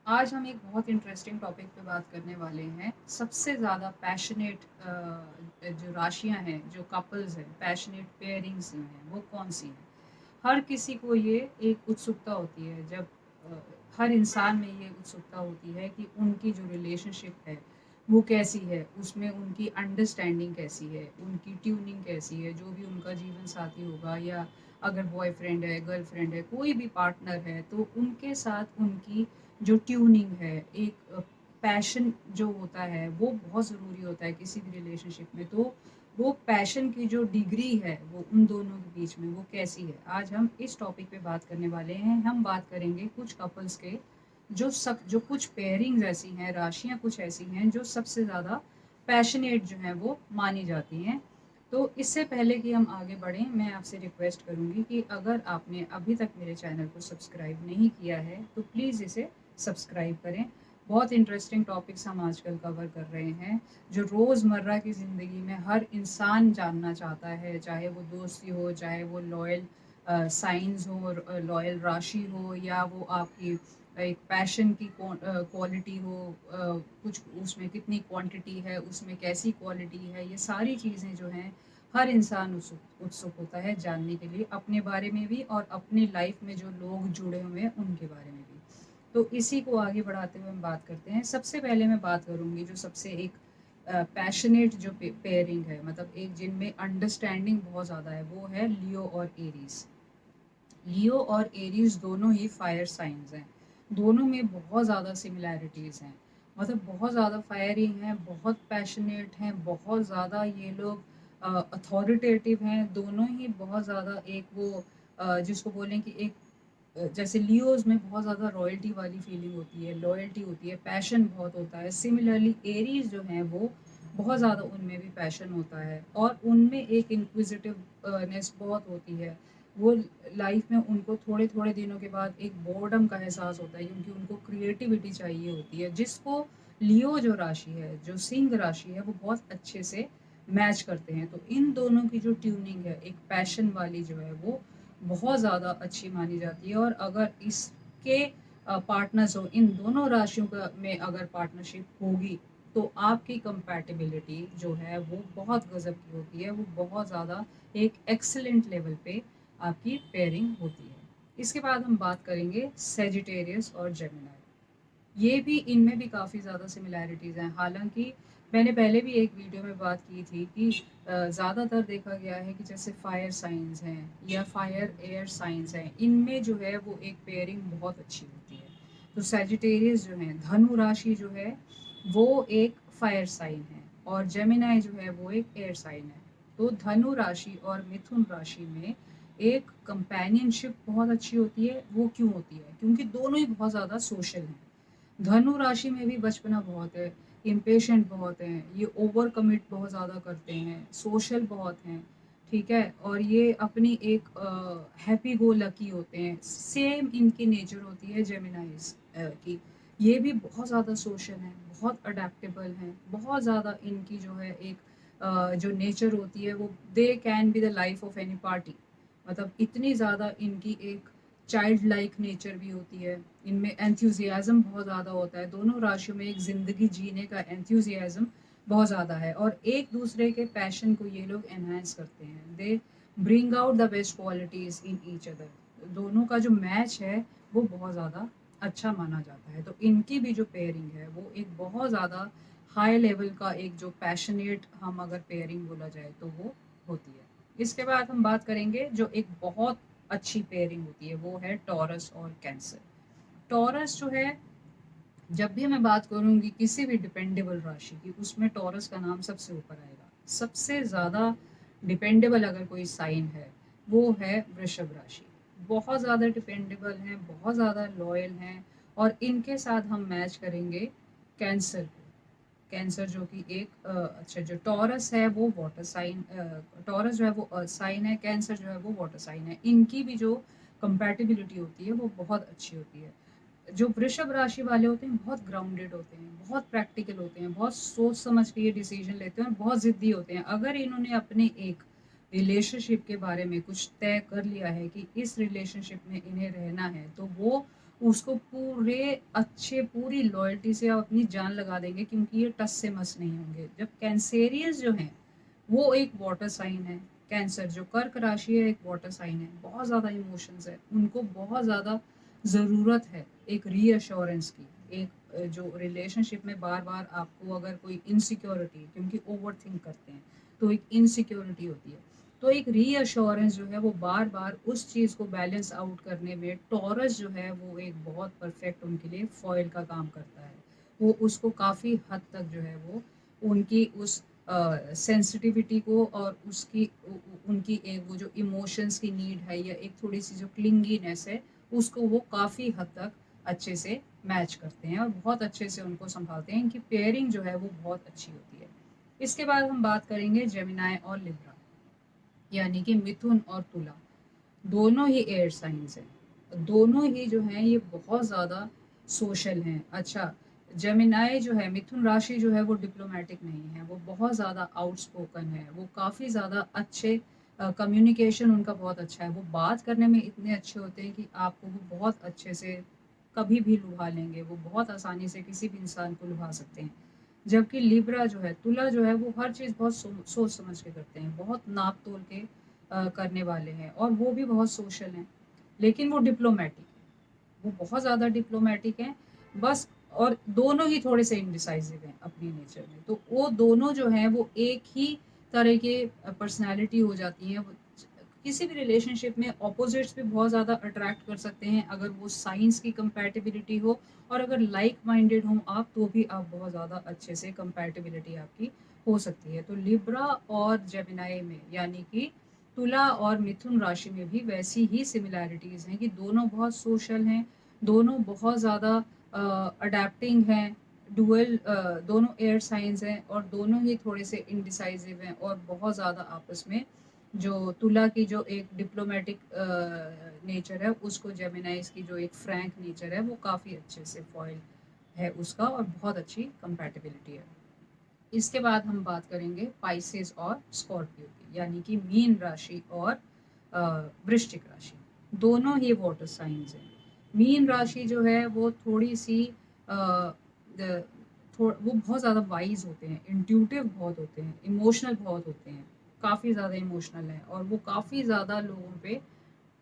आज हम एक बहुत इंटरेस्टिंग टॉपिक पे बात करने वाले हैं। सबसे ज़्यादा पैशनेट जो राशियाँ हैं, जो कपल्स हैं, पैशनेट पेयरिंग्स जो हैं, वो कौन-सी हैं? हर किसी को ये एक उत्सुकता होती है जब अ, हर इंसान में ये उत्सुकता होती है कि उनकी जो रिलेशनशिप है, वो कैसी है? उसमें उनकी अंडरस्टैंडिंग कैसी है? उनकी ट्यूनिंग कैसी है? जो भी उनका जीवन साथी होगा या अगर बॉयफ्रेंड है, गर्लफ्रेंड है, कोई भी पार्टनर है, तो उनके साथ उनकी जो ट्यूनिंग है, एक पैशन जो होता है, वो बहुत ज़रूरी होता है किसी भी रिलेशनशिप में। तो वो पैशन की जो डिग्री है, वो उन दोनों के बीच में वो कैसी है? आज हम इस टॉपिक पे बात करने वाले हैं। हम बात करेंगे कुछ कपल्स के जो कुछ पेयरिंग्स ऐसी हैं, राशियाँ कुछ ऐसी हैं जो सबसे ज़्यादा पैशनेट जो हैं वो मानी जाती हैं। तो इससे पहले कि हम आगे बढ़ें, मैं आपसे रिक्वेस्ट करूँगी कि अगर आपने अभी तक मेरे चैनल को सब्सक्राइब नहीं किया है, तो प्लीज़ इसे सब्सक्राइब करें। बहुत इंटरेस्टिंग टॉपिक्स हम आजकल कवर कर रहे हैं, जो रोज़मर्रा की ज़िंदगी में हर इंसान जानना चाहता है, चाहे वो दोस्ती हो, चाहे वो लॉयल साइन्स हो, लॉयल राशि हो, या वो आपकी एक पैशन की क्वालिटी हो, कुछ उसमें कितनी क्वांटिटी है, उसमें कैसी क्वालिटी है, ये सारी चीज़ें जो हैं हर इंसान उत्सुक उत्सुक होता है जानने के लिए, अपने बारे में भी और अपनी लाइफ में जो लोग जुड़े हुए हैं उनके बारे में भी। तो इसी को आगे बढ़ाते हुए हम बात करते हैं। सबसे पहले मैं बात करूँगी जो सबसे एक पैशनेट जो पेयरिंग है, मतलब एक जिनमें अंडरस्टैंडिंग बहुत ज़्यादा है, वो है लियो और एरीज। लियो और एरीज दोनों ही फायर साइंस हैं। दोनों में बहुत ज़्यादा सिमिलैरिटीज़ हैं। मतलब बहुत ज़्यादा फायरिंग हैं, बहुत पैशनेट हैं, बहुत ज़्यादा ये लोग अथॉरिटेटिव हैं। दोनों ही बहुत ज़्यादा एक वो जिसको बोलें कि एक जैसे लियोज़ में बहुत ज़्यादा रॉयल्टी वाली फीलिंग होती है, लॉयल्टी होती है, पैशन बहुत होता है। सिमिलरली एरीज़ जो हैं वो बहुत ज़्यादा उनमें भी पैशन होता है और उनमें एक इंक्विजिटिव नेस बहुत होती है। वो लाइफ में उनको थोड़े-थोड़े दिनों के बाद एक बोर्डम का एहसास होता है, क्योंकि उनको क्रिएटिविटी चाहिए होती है, जिसको लियो जो राशि है, जो सिंह राशि है, वो बहुत अच्छे से मैच करते हैं। तो इन दोनों की जो ट्यूनिंग है, एक पैशन वाली जो है, वो बहुत ज़्यादा अच्छी मानी जाती है। और अगर इसके पार्टनर्स हो, इन दोनों राशियों का में अगर पार्टनरशिप होगी, तो आपकी कंपैटिबिलिटी जो है वो बहुत गज़ब की होती है, वो बहुत ज़्यादा एक एक्सीलेंट लेवल पे आपकी पेयरिंग होती है। इसके बाद हम बात करेंगे सेजिटेरियस और जेमिनी। ये भी इनमें भी काफ़ी ज़्यादा सिमिलैरिटीज़ हैं। हालाँकि मैंने पहले भी एक वीडियो में बात की थी कि ज़्यादातर देखा गया है कि जैसे फायर साइंस हैं या फायर एयर साइंस हैं, इनमें जो है वो एक पेयरिंग बहुत अच्छी होती है। तो सैजिटेरियस जो है, धनु राशि जो है, वो एक फायर साइन है और जेमिनी जो है वो एक एयर साइन है। तो धनु राशि और मिथुन राशि में एक कंपेनियनशिप बहुत अच्छी होती है। वो क्यों होती है? क्योंकि दोनों ही बहुत ज़्यादा सोशल हैं। धनु राशि में भी बचपना बहुत है, इम्पेशेंट बहुत हैं, ये ओवर कमिट बहुत ज़्यादा करते हैं, सोशल बहुत हैं, ठीक है? और ये अपनी एक हैप्पी गो लकी होते हैं। सेम इनकी नेचर होती है जेमिनाइज़ की। ये भी बहुत ज़्यादा सोशल हैं, बहुत अडैप्टेबल हैं, बहुत ज़्यादा इनकी जो है एक जो नेचर होती है, वो they can be the life of any party. मतलब इतनी ज़्यादा इनकी एक चाइल्ड लाइक नेचर भी होती है। इनमें एंथुसियाज़्म बहुत ज़्यादा होता है। दोनों राशियों में एक ज़िंदगी जीने का एंथुसियाज़्म बहुत ज़्यादा है और एक दूसरे के पैशन को ये लोग एनहांस करते हैं। They bring out the best qualities in each other. दोनों का जो मैच है वो बहुत ज़्यादा अच्छा माना जाता है। तो इनकी भी जो पेयरिंग है वो एक बहुत ज़्यादा हाई लेवल का एक जो पैशनेट हम अगर पेयरिंग बोला जाए तो वो होती है। इसके बाद हम बात करेंगे जो एक बहुत अच्छी पेयरिंग होती है, वो है टॉरस और कैंसर। टॉरस जो है, जब भी मैं बात करूँगी किसी भी डिपेंडेबल राशि की, उसमें टॉरस का नाम सबसे ऊपर आएगा। सबसे ज़्यादा डिपेंडेबल अगर कोई साइन है, वो है वृषभ राशि। बहुत ज़्यादा डिपेंडेबल हैं, बहुत ज़्यादा लॉयल हैं और इनके साथ हम मैच करेंगे कैंसर को। कैंसर जो कि एक अच्छा, जो टॉरस है वो वाटर साइन, टॉरस जो है वो अर्थ साइन है, कैंसर जो है वो वाटर साइन है। इनकी भी जो कंपैटिबिलिटी होती है वो बहुत अच्छी होती है। जो वृषभ राशि वाले होते हैं बहुत ग्राउंडेड होते हैं, बहुत प्रैक्टिकल होते हैं, बहुत सोच समझ के ये डिसीजन लेते हैं और बहुत ज़िद्दी होते हैं। अगर इन्होंने अपने एक रिलेशनशिप के बारे में कुछ तय कर लिया है कि इस रिलेशनशिप में इन्हें रहना है, तो वो उसको पूरी लॉयल्टी से आप अपनी जान लगा देंगे, क्योंकि ये टस से मस नहीं होंगे। जब कैंसेरियंस जो हैं वो एक वाटर साइन है। कैंसर जो कर्क राशि है एक वाटर साइन है, बहुत ज़्यादा इमोशंस है, उनको बहुत ज़्यादा ज़रूरत है एक रीअश्योरेंस की। एक जो रिलेशनशिप में बार बार आपको अगर कोई इनसिक्योरिटी, क्योंकि ओवर थिंक करते हैं तो एक इनसिक्योरिटी होती है, तो एक रीअश्योरेंस जो है वो बार बार उस चीज़ को बैलेंस आउट करने में टॉरस जो है वो एक बहुत परफेक्ट उनके लिए फॉयल का काम करता है। वो उसको काफ़ी हद तक जो है वो उनकी उस सेंसिटिविटी को और उनकी एक वो जो इमोशंस की नीड है या एक थोड़ी सी जो क्लिंगीनेस है, उसको वो काफ़ी हद तक अच्छे से मैच करते हैं और बहुत अच्छे से उनको संभालते हैं। इनकी पेयरिंग जो है वो बहुत अच्छी होती है। इसके बाद हम बात करेंगे जेमिनाई और लिब्रा, यानी कि मिथुन और तुला। दोनों ही एयर साइंस हैं, दोनों ही जो हैं ये बहुत ज़्यादा सोशल हैं। अच्छा, जेमिनाई जो है, मिथुन राशि जो है वो डिप्लोमेटिक नहीं है, वो बहुत ज़्यादा आउटस्पोकन है, वो काफ़ी ज़्यादा अच्छे कम्युनिकेशन उनका बहुत अच्छा है, वो बात करने में इतने अच्छे होते हैं कि आपको वो बहुत अच्छे से कभी भी लुभा लेंगे, वो बहुत आसानी से किसी भी इंसान को लुभा सकते हैं। जबकि लिब्रा जो है, तुला जो है, वो हर चीज़ बहुत सोच समझ के करते हैं, बहुत नाप तोल के करने वाले हैं और वो भी बहुत सोशल हैं, लेकिन वो डिप्लोमेटिक हैं, वो बहुत ज़्यादा डिप्लोमेटिक हैं बस। और दोनों ही थोड़े से इंडिसाइसिव हैं अपनी नेचर में, तो वो दोनों जो हैं वो एक ही तरह के पर्सनैलिटी हो जाती हैं। किसी भी रिलेशनशिप में ऑपोजिट्स भी बहुत ज़्यादा अट्रैक्ट कर सकते हैं अगर वो साइंस की कंपैटिबिलिटी हो, और अगर लाइक माइंडेड हो आप तो भी आप बहुत ज़्यादा अच्छे से कंपैटिबिलिटी आपकी हो सकती है। तो लिब्रा और जेमिनाई में, यानी कि तुला और मिथुन राशि में भी वैसी ही सिमिलैरिटीज़ हैं कि दोनों बहुत सोशल हैं, दोनों बहुत ज़्यादा अडैप्टिंग हैं, दोनों एयर साइंस हैं और दोनों ही थोड़े से इंडिसाइसिव हैं और बहुत ज़्यादा आपस में, जो तुला की जो एक डिप्लोमेटिक नेचर है उसको जेमिनाइज की जो एक फ्रैंक नेचर है वो काफ़ी अच्छे से फॉइल है उसका, और बहुत अच्छी कंपैटिबिलिटी है। इसके बाद हम बात करेंगे पाइसेस और स्कॉर्पियो की, यानी कि मीन राशि और वृश्चिक राशि। दोनों ही वाटर साइंस हैं। मीन राशि जो है वो थोड़ी सी वो बहुत ज़्यादा वाइज होते हैं, इंट्यूटिव बहुत होते हैं, इमोशनल बहुत होते हैं, काफ़ी ज़्यादा इमोशनल हैं और वो काफ़ी ज़्यादा लोगों पे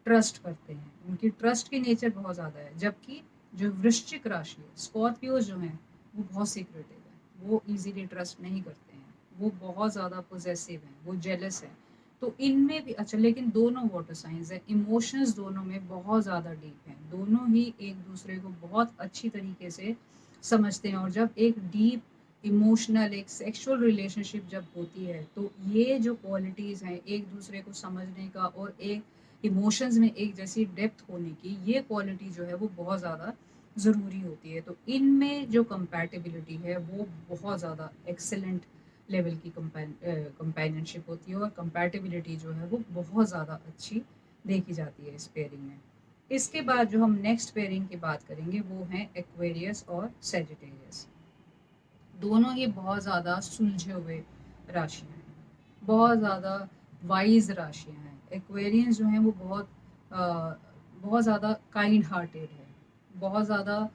ट्रस्ट करते हैं, उनकी ट्रस्ट की नेचर बहुत ज़्यादा है। जबकि जो वृश्चिक राशि है, स्कॉर्पियो जो हैं, वो बहुत सीक्रेटिव है, वो इजीली ट्रस्ट नहीं करते हैं, वो बहुत ज़्यादा पोजेसिव हैं, वो जेलस हैं। तो इनमें भी अच्छा, लेकिन दोनों वाटर साइंस है, इमोशंस दोनों में बहुत ज़्यादा डीप हैं, दोनों ही एक दूसरे को बहुत अच्छी तरीके से समझते हैं। और जब एक डीप इमोशनल एक सेक्सुअल रिलेशनशिप जब होती है तो ये जो क्वालिटीज़ हैं एक दूसरे को समझने का और एक इमोशंस में एक जैसी डेप्थ होने की, ये क्वालिटी जो है वो बहुत ज़्यादा ज़रूरी होती है। तो इनमें जो कंपैटिबिलिटी है वो बहुत ज़्यादा एक्सेलेंट लेवल की कंपेनियनशिप होती है और कंपैटिबिलिटी जो है वो बहुत ज़्यादा अच्छी देखी जाती है इस पेयरिंग में। इसके बाद जो हम नेक्स्ट पेयरिंग की बात करेंगे वो हैं एक्वेरियस और सेजिटेरियस। दोनों ही बहुत ज़्यादा सुलझे हुए राशियाँ हैं, बहुत ज़्यादा वाइज राशियाँ हैं। एक्वेरियंस जो हैं वो बहुत ज़्यादा काइंड हार्टेड है, बहुत ज़्यादा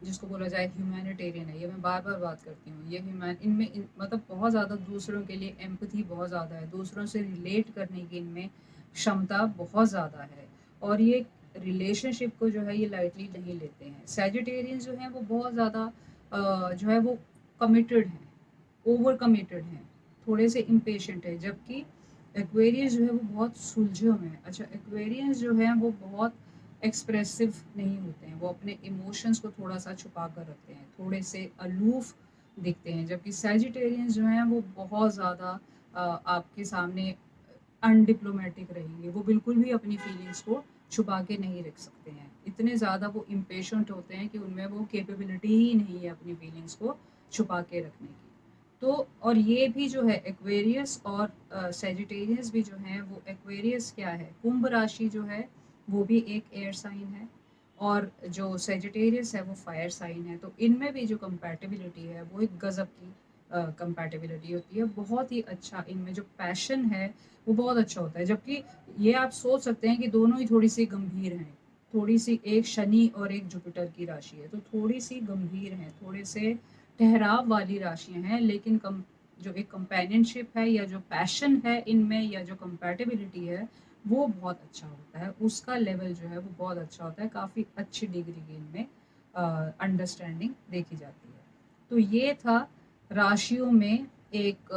जिसको बोला जाए ह्यूमैनिटेरियन है। ये मैं बार बार बात करती हूँ, ये मतलब बहुत ज़्यादा दूसरों के लिए एम्पैथी बहुत ज़्यादा है, दूसरों से रिलेट करने की इनमें क्षमता बहुत ज़्यादा है और ये रिलेशनशिप को जो है ये लाइटली नहीं लेते हैं। सैजिटेरियन जो हैं वो बहुत ज़्यादा जो है वो कमिटेड हैं, ओवर कमिटेड हैं, थोड़े से इम्पेशेंट है। जबकि एक्वेरियस जो है वो बहुत सुलझे हुए हैं। अच्छा, एक्वेरियंस जो है वो बहुत एक्सप्रेसिव नहीं होते हैं, वो अपने इमोशंस को थोड़ा सा छुपा कर रखते हैं, थोड़े से अलूफ दिखते हैं। जबकि सैजिटेरियंस जो हैं वो बहुत ज़्यादा आपके सामने अनडिप्लोमेटिक रहेंगे, वो बिल्कुल भी अपनी फीलिंग्स को छुपा के नहीं रख सकते हैं, इतने ज़्यादा वो इम्पेशेंट होते हैं कि उनमें वो कैपेबिलिटी ही नहीं है अपनी फीलिंग्स को छुपा के रखने की। तो और ये भी जो है एक्वेरियस और सेजिटेरियस भी जो हैं, वो एक्वेरियस क्या है, कुंभ राशि जो है वो भी एक एयर साइन है और जो सेजिटेरियस है वो फायर साइन है। तो इनमें भी जो कंपैटिबिलिटी है वो एक गज़ब की कंपैटिबिलिटी होती है, बहुत ही अच्छा। इनमें जो पैशन है वो बहुत अच्छा होता है। जबकि ये आप सोच सकते हैं कि दोनों ही थोड़ी सी गंभीर हैं, थोड़ी सी, एक शनि और एक जुपिटर की राशि है, तो थोड़ी सी गंभीर हैं, थोड़े से ठहराव वाली राशियां हैं, लेकिन जो एक कंपेनियनशिप है या जो पैशन है इनमें या जो कंपैटिबिलिटी है वो बहुत अच्छा होता है, उसका लेवल जो है वो बहुत अच्छा होता है, काफ़ी अच्छी डिग्री की इनमें अंडरस्टैंडिंग देखी जाती है। तो ये था राशियों में एक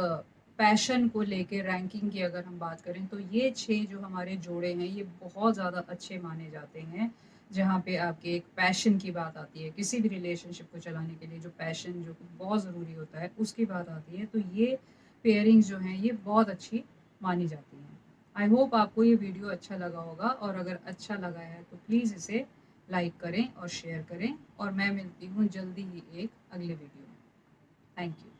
पैशन को लेके रैंकिंग की अगर हम बात करें तो ये 6 जो हमारे जोड़े हैं ये बहुत ज़्यादा अच्छे माने जाते हैं, जहाँ पे आपके एक पैशन की बात आती है, किसी भी रिलेशनशिप को चलाने के लिए जो पैशन जो बहुत ज़रूरी होता है उसकी बात आती है, तो ये पेयरिंग्स जो हैं ये बहुत अच्छी मानी जाती हैं। आई होप आपको ये वीडियो अच्छा लगा होगा, और अगर अच्छा लगा है तो प्लीज़ इसे लाइक करें और शेयर करें, और मैं मिलती हूँ जल्दी ही एक अगले वीडियो में। Thank you.